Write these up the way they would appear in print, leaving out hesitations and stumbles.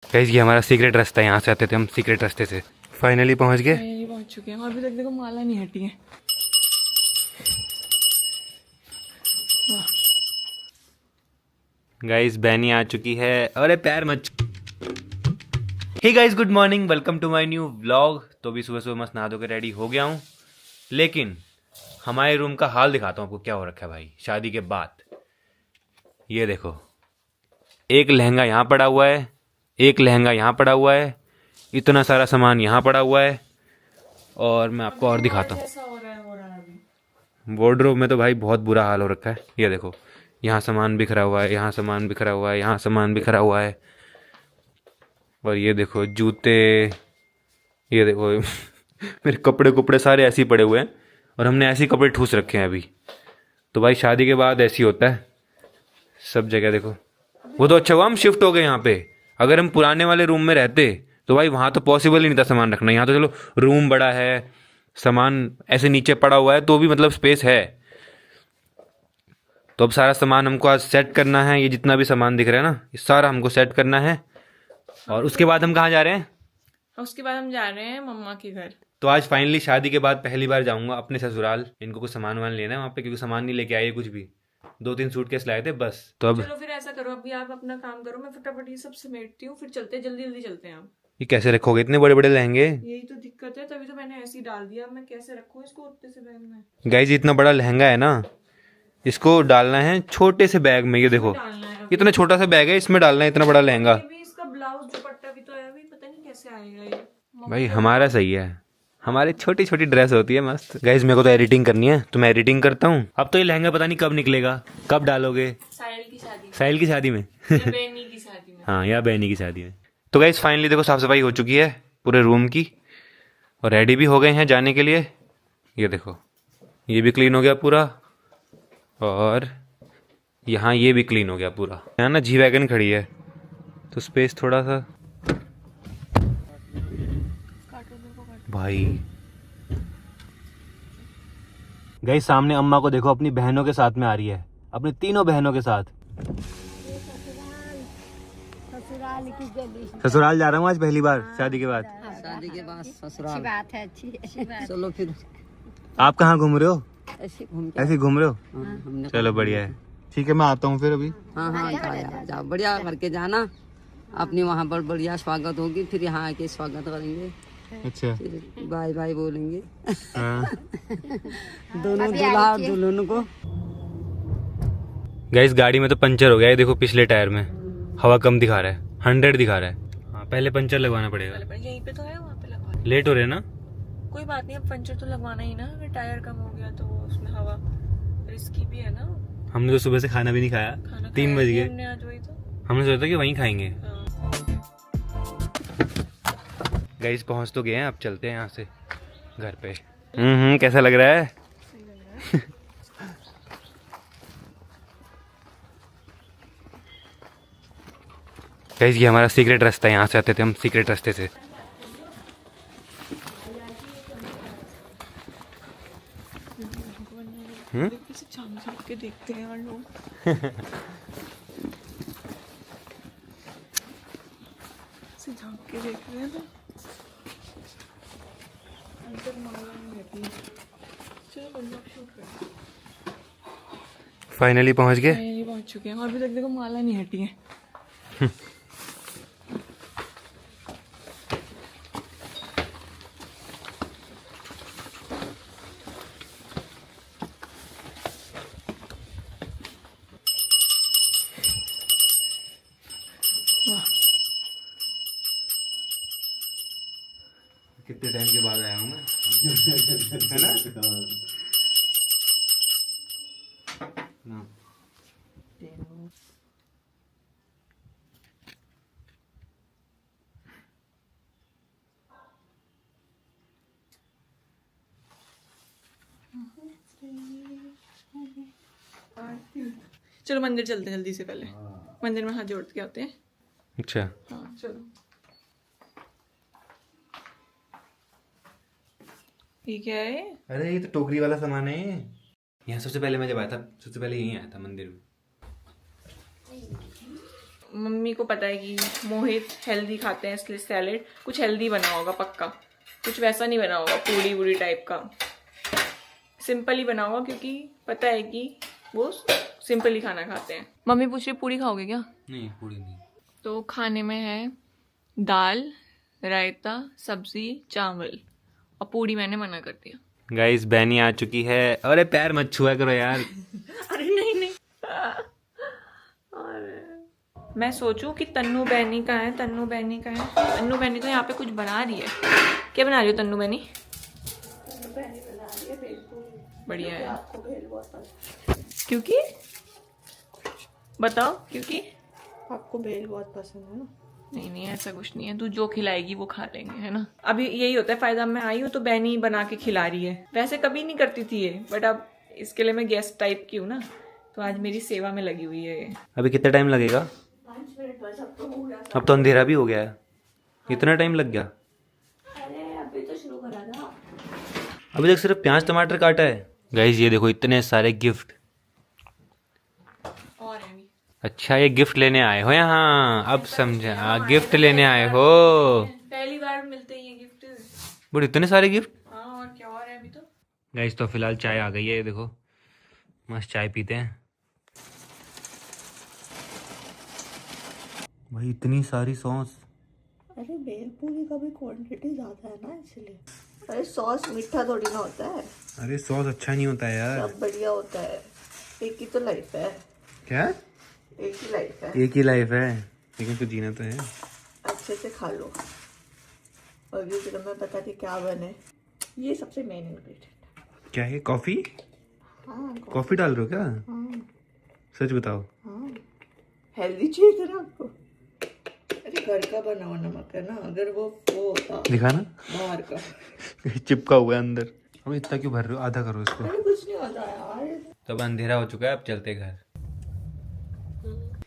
Guys ये हमारा secret रास्ता है, यहाँ से आते थे हम सीक्रेट रास्ते से। फाइनली पहुँच गए। फाइनली पहुंच चुके हैं और अभी तक देखो माला नहीं हटी है। गाइस बैनी आ चुकी है। अरे पैर मत। Hey guys good morning, welcome to my new vlog. तो अभी सुबह सुबह मस्त नहा धो के रेडी हो गया हूँ, लेकिन हमारे रूम का हाल दिखाता हूँ आपको क्या हो रखा है भाई शादी के बाद। ये देखो, एक लहंगा यहाँ पड़ा हुआ है, एक लहंगा यहाँ पड़ा हुआ है, इतना सारा सामान यहाँ पड़ा हुआ है। और मैं आपको और दिखाता हूँ, वार्डरोब में तो भाई बहुत बुरा हाल हो रखा है। ये देखो, यहाँ सामान बिखरा हुआ है, यहाँ सामान बिखरा हुआ है, यहाँ सामान बिखरा हुआ है। और ये देखो जूते, ये देखो मेरे कपड़े कुपड़े सारे ऐसे ही पड़े हुए हैं और हमने ऐसे ही कपड़े ठूस रखे हैं अभी। तो भाई शादी के बाद ऐसे ही होता है सब जगह। देखो वो तो अच्छा हुआ हम शिफ्ट हो गए यहाँ पे। अगर हम पुराने वाले रूम में रहते तो भाई वहाँ तो पॉसिबल ही नहीं था सामान रखना। यहाँ तो चलो रूम बड़ा है, सामान ऐसे नीचे पड़ा हुआ है तो भी मतलब स्पेस है। तो अब सारा सामान हमको आज सेट करना है। ये जितना भी सामान दिख रहा है ना, ये सारा हमको सेट करना है। और उसके बाद हम कहाँ जा रहे हैं? उसके बाद हम जा रहे हैं मम्मा के घर। तो आज फाइनली शादी के बाद पहली बार जाऊंगा अपने ससुराल। इनको कुछ सामान वामान लेना है वहाँ पे, क्योंकि सामान नहीं लेके आए कुछ भी। 2-3 सूटकेस लाए थे बस। तो अब चलो फिर ऐसा करो, अभी आप अपना काम करो, मैं फटाफट ये सब समेटती हूँ, फिर चलते हैं, जल्दी जल्दी चलते हैं। आप ये कैसे रखोगे इतने बड़े बड़े लहंगे? यही तो दिक्कत है, तभी तो मैंने ऐसे ही डाल दिया। मैं कैसे रखूँ इसको उतने से बैग में? गाइस इतना बड़ा लहंगा है ना, इसको डालना है छोटे से बैग में। ये देखो डालना है इतना छोटा सा बैग है, इसमें डालना है इतना बड़ा लहंगा। भी। इसका ब्लाउज दुपट्टा भी तो आया, भी पता नहीं कैसे आएगा ये। भाई हमारा सही है, हमारी छोटी छोटी ड्रेस होती है मस्त। गाइस मेरे को तो एडिटिंग करनी है तो मैं एडिटिंग करता हूँ। अब तो ये लहंगा पता नहीं कब निकलेगा, कब डालोगे? साहिल की शादी में, साहिल की शादी में या बेनी की शादी में। हाँ, या बहनी की शादी में। तो गाइस फाइनली देखो साफ सफाई हो चुकी है पूरे रूम की और रेडी भी हो गए हैं जाने के लिए। ये देखो ये भी क्लीन हो गया पूरा, और यहाँ ये भी क्लीन हो गया पूरा। यहाँ ना जी वैगन खड़ी है तो स्पेस थोड़ा सा भाई। गाइस सामने अम्मा को देखो, अपनी बहनों के साथ में आ रही है, अपनी तीनों बहनों के साथ। ससुराल जा रहा हूँ आज पहली बार शादी के बाद। शादी के बाद ससुराल। अच्छी बात है, अच्छी बात। चलो फिर आप कहाँ घूम रहे हो? ऐसे घूम के ऐसे ही घूम रहे हो? हमने चलो बढ़िया है, ठीक है मैं आता हूँ फिर अभी। हाँ हाँ जाओ बढ़िया करके जाना। अपनी वहाँ पर बढ़िया स्वागत होगी, फिर यहाँ आके स्वागत करेंगे, अच्छा फिर बाय बाय बोलेंगे हाँ। दोनों दूल्हा और दुल्हन को। गाइस गाड़ी में तो पंचर हो गया है, देखो पिछले टायर में हवा कम दिखा रहा है, 100 दिखा रहा है। हाँ पहले पंचर लगवाना पड़ेगा। यहीं पे तो है, वहाँ पे लगवा। लेट हो रहे हैं ना? कोई बात नहीं, अब पंचर तो लगवाना ही ना। अगर टायर कम हो गया तो उसमें हवा रिस्की भी है ना। हमने तो सुबह से खाना भी नहीं खाया, खाना 3 बज गए। हमने आज, वही तो। हमने सोचा कि वहीं खाएंगे। हाँ। गाइस पहुंच तो गए हैं, अब चलते हैं यहाँ से घर पे। कैसा लग रहा है? गाइस ये हमारा सीक्रेट रास्ता है, यहाँ से आते थे हम सीक्रेट रास्ते से। किसी झांक झांक के देखते हैं यार लोग। ऐसे झांक के देख रहे हैं ना। अंदर माला नहीं रहती है। चलो बंदा शूट कर। फाइनली पहुंच गए। फाइनली पहुंच चुके हैं और अभी तक देखो माला नहीं हटी है। कितने टाइम के बाद आया हूँ मैं है ना? ना। चलो मंदिर चलते हैं जल्दी से, पहले मंदिर में हाथ जोड़ के आते हैं। अच्छा हाँ चलो। ये क्या है? अरे ये तो टोकरी वाला सामान है। यहाँ सबसे पहले मैं जब आया था, सबसे पहले यहीं आया था मंदिर में। मम्मी को पता है कि मोहित हेल्दी खाते हैं, इसलिए सैलेड कुछ हेल्दी बना होगा पक्का, कुछ वैसा नहीं बना होगा पूरी वूरी टाइप का, सिंपल ही बना होगा क्योंकि पता है कि वो सिंपल ही खाना खाते हैं। मम्मी पूछ रही पूरी खाओगे क्या? नहीं पूरी नहीं। तो खाने में है दाल, रायता, सब्जी, चावल और पूरी मैंने मना कर दिया। गाइस बैनी आ चुकी है। अरे पैर मत छुआ करो यार। अरे नहीं मैं सोचूं कि तन्नू बहनी का है, तन्नू बहनी का है। तन्नू बहनी तो यहाँ पे कुछ बना रही है। क्या बना रही हो तन्नू बहनी? बढ़िया है। क्योंकि बताओ क्योंकि आपको भेल बहुत पसंद है ना? नहीं ऐसा कुछ नहीं है, तू जो खिलाएगी वो खा लेंगे, है ना। अभी यही होता है फायदा, मैं आई हूँ तो बहनी बना के खिला रही है। वैसे कभी नहीं करती थी ये, बट अब इसके लिए मैं गेस्ट टाइप की हूँ ना, तो आज मेरी सेवा में लगी हुई है। अभी कितना टाइम लगेगा? 5 मिनट बस, अब तो हो गया। अब तो अंधेरा भी हो गया है। इतना टाइम लग गया? अरे अभी तो शुरू करा था। अभी तक सिर्फ प्याज टमाटर काटा है। गाइस ये देखो इतने सारे गिफ्ट। और है भी। अच्छा ये गिफ्ट लेने आए हो यहाँ, अब समझा, गिफ्ट लेने आए हो। पहली बार मिलते हैं ये गिफ्ट। बट इतने सारे गिफ्ट। हाँ और क्या, और है अभी तो। गाइस तो फिलहाल चाय आ गई है, ये देखो मस्त चाय पीते हैं। भाई इतनी सारी सॉस। अरे भेलपूरी का भी क्वांटिटी ज्यादा है ना, इसलिए। अरे सॉस मीठा थोड़ी ना होता है, अरे सॉस अच्छा नहीं होता है यार। सब बढ़िया होता है। एक ही तो लाइफ है। क्या? एक ही लाइफ है, एक ही लाइफ है, लेकिन तो जीना तो है। अच्छे से खा लो। और ये फिर मैं बता दी क्या बने, ये सबसे मेन इंग्रेडिएंट। क्या है? कॉफी? हाँ कॉफी डाल रहे हो क्या? हाँ सच बताओ। हाँ, हेल्दी चीज है ना आपको। अरे घर का बना हुआ नमक है ना, अगर वो होता दिखा ना बाहर का। चिपका हुआ है अंदर। अब इतना क्यों भर रहे हो? आधा करो इसको। अरे कुछ नहीं होता यार। तब अंधेरा हो चुका है, अब चलते घर।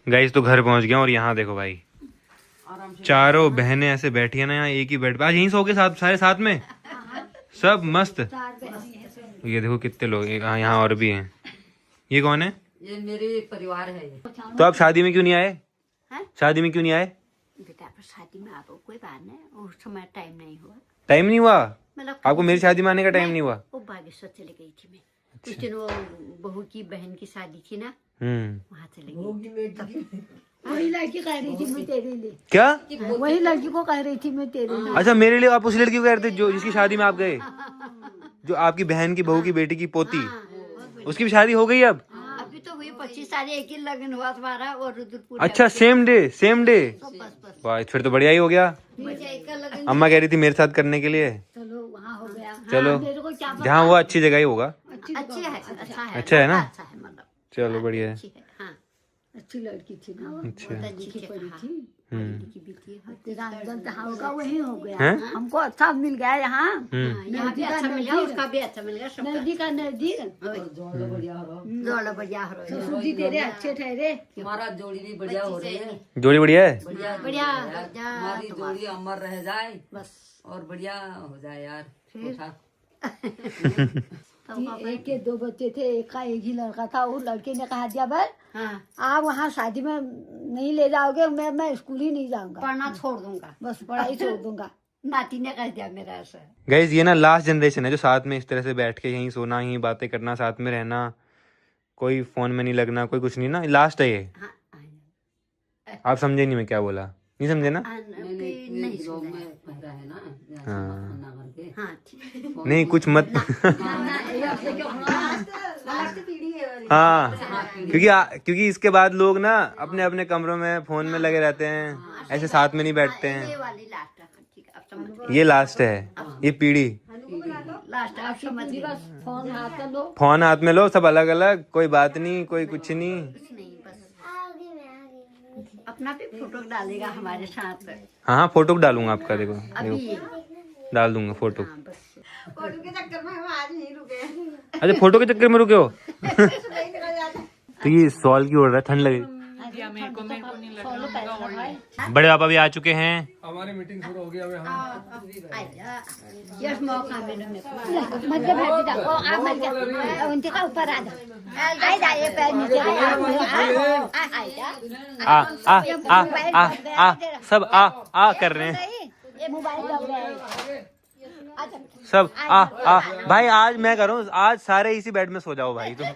गाइस तो घर पहुंच गया और यहाँ देखो भाई चारों बहनें ऐसे बैठी है ना यहाँ एक ही बेड पे। आज यहीं सो के साथ सारे साथ में सब मस्त। ये देखो कितने लोग यहाँ और भी हैं। ये कौन है? ये मेरे परिवार है ये। तो आप शादी में क्यों नहीं आए? हैं? शादी में क्यों नहीं आए? बेटा पर शादी में आपको कोई बात नहीं, उस समय टाइम नहीं हुआ। टाइम नहीं हुआ? मतलब आपको मेरी शादी में आने का टाइम नहीं हुआ? वो बागेश्वर चली गई थी मैं। कुछ दिन वो बहू की बहन की शादी थी ना, वहाँ चली गई। वही लड़की कह रही थी मैं तेरे लिए। क्या? वही लड़की को कह रही थी मैं तेरे लिए। अच्छा मेरे लिए आप उस लड़की को कह रहे थे जो जिसकी शादी में आप गए? जो आपकी बहन की बहू की बेटी की पोती, उसकी भी शादी हो गई अब? अभी तो हुई 25 साल, एक ही लगन हुआ तुम्हारा और रुद्रपुर। अच्छा सेम डे बस वाह फिर तो बढ़िया ही हो गया। एक का लगन। अम्मा कह रही थी मेरे साथ करने के लिए। चलो वहाँ हो गया। चलो मेरे को क्या पता। जहाँ वो अच्छी जगह ही होगा। अच्छी है, अच्छा है, अच्छा है ना? अच्छा है, मतलब चलो बढ़िया है। अच्छी है। हाँ अच्छी लड़की थी ना। अच्छा लिखी पड़ी थी। लिखी भी थी। तेरा अंदर जहाँ होगा वही हो गया। हैं? हमको अच्छा मिल गया यहाँ। यहाँ भी अच्छा मिल गया, उसका भी अच्छा मिल गया, सबका। नजदीक का नजदीक। जोड़ा बढ़िया हो रहा है। ससुर जी तेरे अच्छे ठहरे। हमारा जोड़ी भी बढ़िया हो रही है। जोड़ी बढ़िया है। बढ़िया हमारी जोड़ी अमर रह जाए बस। और बढ़िया हो जाए यार। एक के 2 बच्चे थे, एक का एक ही लड़का था। वो लड़के ने कहा दिया भाई हाँ, आप वहाँ शादी में नहीं ले जाओगे, मैं स्कूल ही नहीं जाऊंगा, पढ़ना छोड़ दूंगा। बस पढ़ाई छोड़ दूंगा। नाती ने कह दिया मेरा ऐसा। गाइज ये ना लास्ट जनरेशन है जो साथ में इस तरह से बैठ के यहीं सोना, यहीं बातें करना, साथ में रहना, कोई फोन में नहीं लगना, कोई कुछ नहीं ना। लास्ट है ये। हाँ, आप समझे नहीं मैं क्या बोला? नहीं समझे ना? नहीं सुना है। पता है ना हाँ। खाना करके हाँ ठीक। नहीं कुछ मत हाँ क्योंकि इसके बाद लोग ना अपने अपने कमरों में फोन में लगे रहते हैं, ऐसे साथ में नहीं बैठते ये हैं। वाली लास्ट है, ठीक है, अब समझ गए। ये लास्ट है, ये पीढ़ी। लास्ट है, अब समझ गए। बस फोन हाथ में लो। फोन हाथ में लो, सब अलग अलग, कोई बात नहीं, कोई कुछ नहीं। नहीं बस अपना भी फोटो डालेगा हमारे साथ। हाँ हाँ फोटो डालूंगा आपका, देखो अभी देखो डाल दूंगा फोटो। हाँ बस। फोटो के चक्कर में हम आज नहीं रुके। अच्छा फोटो के चक्कर में रुके हो? तो ये सॉल की ओढ़ रहा है, ठंड लगे। दिया मेरे को नहीं लग रहा होगा old। बड़े पापा भी आ चुके हैं। यस मौका मैंने मत के बैठ जा ओ आ मत के उनके का ऊपर आ जा आई जा ये पैर नीचे आ सब आ कर रहे हैं ये मोबाइल लग रहा है सब आ भाई आज मैं कर रहा हूँ, आज सारे इसी बेड में सो जाओ भाई तुम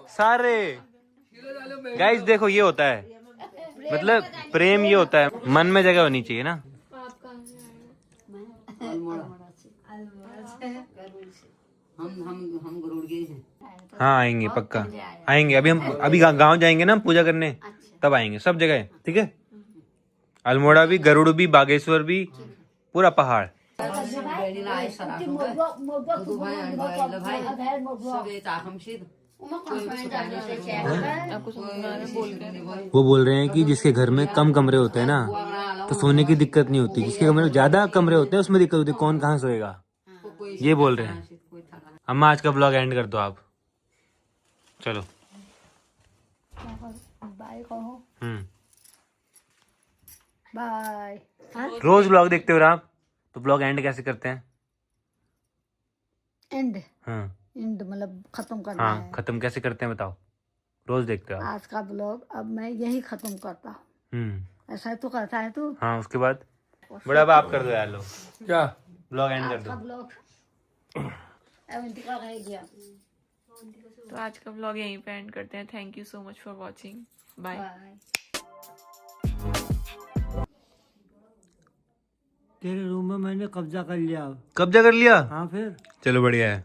सारे गाइस। देखो ये होता है, मतलब प्रेम ये होता है, मन में जगह होनी चाहिए ना। हम गरुड़ गए हैं। हाँ आएंगे पक्का आएंगे। अभी गांव जाएंगे ना पूजा करने, तब आएंगे सब जगह। ठीक है, अल्मोड़ा भी, गरुड़ भी, बागेश्वर भी, पूरा पहाड़। वो बोल रहे हैं कि जिसके घर में कम कमरे होते हैं ना तो सोने की दिक्कत नहीं होती, जिसके कमरे में ज्यादा कमरे होते हैं उसमें दिक्कत होती है, कौन कहाँ सोएगा, ये बोल रहे हैं। अम्मा आज का ब्लॉग एंड कर दो आप, चलो। बाय कहो हम्म, बाय। रोज ब्लॉग देखते हो आप, तो ब्लॉग एंड कैसे करते हैं? एंड हाँ एंड मतलब खत्म करना हाँ, है। खत्म कैसे करते हैं बताओ, रोज देखते हो आप। आज का ब्लॉग अब मैं यही खत्म करता हूँ। ऐसा तो करता है तू। हाँ उसके बाद बड़ा आप कर दो यार, लो क्या ब्लॉग एंड कर आज का दो। ब्लॉग का रह गया। तो आज का व्लॉग यहीं पे एंड करते हैं। Thank you so much for watching, bye. Bye. तेरे रूम में मैंने कब्जा कर लिया। कब्जा कर लिया? हाँ फिर चलो बढ़िया है।